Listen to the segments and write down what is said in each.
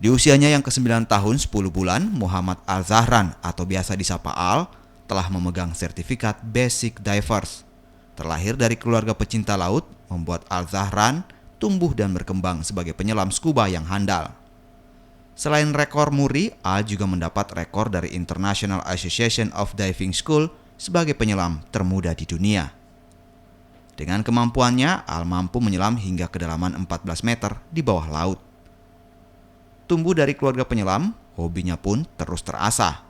Di usianya yang ke-9 tahun 10 bulan, Muhammad Al-Zahran atau biasa disapa Al telah memegang sertifikat Basic Divers. Terlahir dari keluarga pecinta laut, membuat Al-Zahran tumbuh dan berkembang sebagai penyelam scuba yang handal. Selain rekor muri, Al juga mendapat rekor dari International Association of Diving School sebagai penyelam termuda di dunia. Dengan kemampuannya, Al mampu menyelam hingga kedalaman 14 meter di bawah laut. Tumbuh dari keluarga penyelam, hobinya pun terus terasah.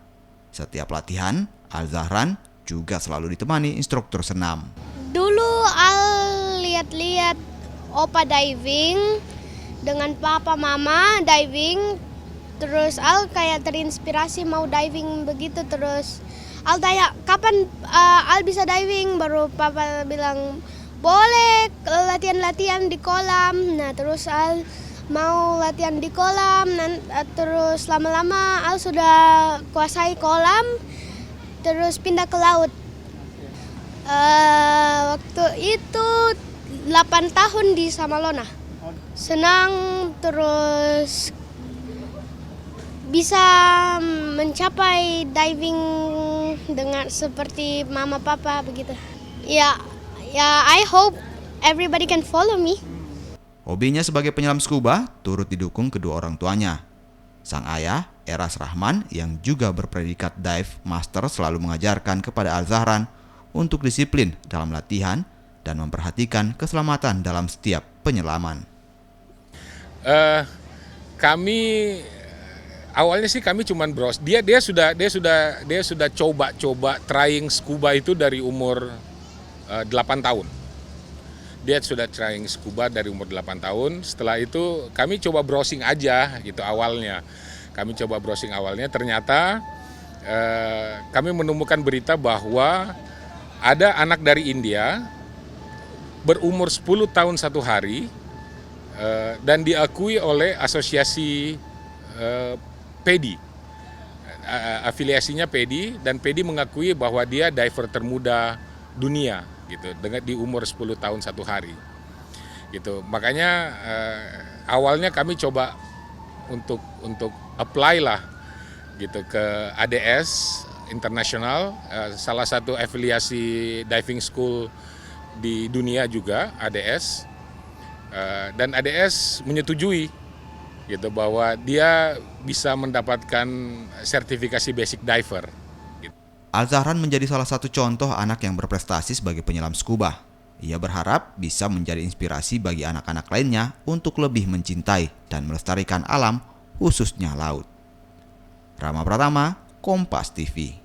Setiap latihan, Al-Zahran juga selalu ditemani instruktur senam. Dulu Al lihat-lihat opa diving dengan papa mama diving, terus Al kayak terinspirasi mau diving begitu. Terus Al tanya kapan Al bisa diving, baru papa bilang boleh latihan-latihan di kolam. Nah terus Al mau latihan di kolam, terus lama-lama Al sudah kuasai kolam, terus pindah ke laut. Waktu itu 8 tahun di Samalona. Senang, terus bisa mencapai diving dengan seperti mama papa begitu. Ya, I hope everybody can follow me. Hobinya sebagai penyelam scuba turut didukung kedua orang tuanya. Sang ayah, Eras Rahman, yang juga berpredikat dive master, selalu mengajarkan kepada Al-Zahran untuk disiplin dalam latihan dan memperhatikan keselamatan dalam setiap penyelaman. Kami awalnya sih kami cuman bros. Dia sudah coba trying scuba itu dari umur 8 tahun. Dia sudah trying scuba dari umur 8 tahun. Setelah itu kami coba browsing aja gitu awalnya. Ternyata kami menemukan berita bahwa ada anak dari India berumur 10 tahun 1 hari dan diakui oleh asosiasi PEDI. Afiliasinya PEDI, dan PEDI mengakui bahwa dia diver termuda dunia gitu, dengan di umur 10 tahun 1 hari gitu. Makanya awalnya kami coba untuk apply lah gitu ke ADS Internasional, salah satu afiliasi diving school di dunia juga, ADS, dan ADS menyetujui gitu bahwa dia bisa mendapatkan sertifikasi basic diver. Al-Zahran menjadi salah satu contoh anak yang berprestasi sebagai penyelam scuba. Ia berharap bisa menjadi inspirasi bagi anak-anak lainnya untuk lebih mencintai dan melestarikan alam, khususnya laut. Rama Pratama, Kompas TV.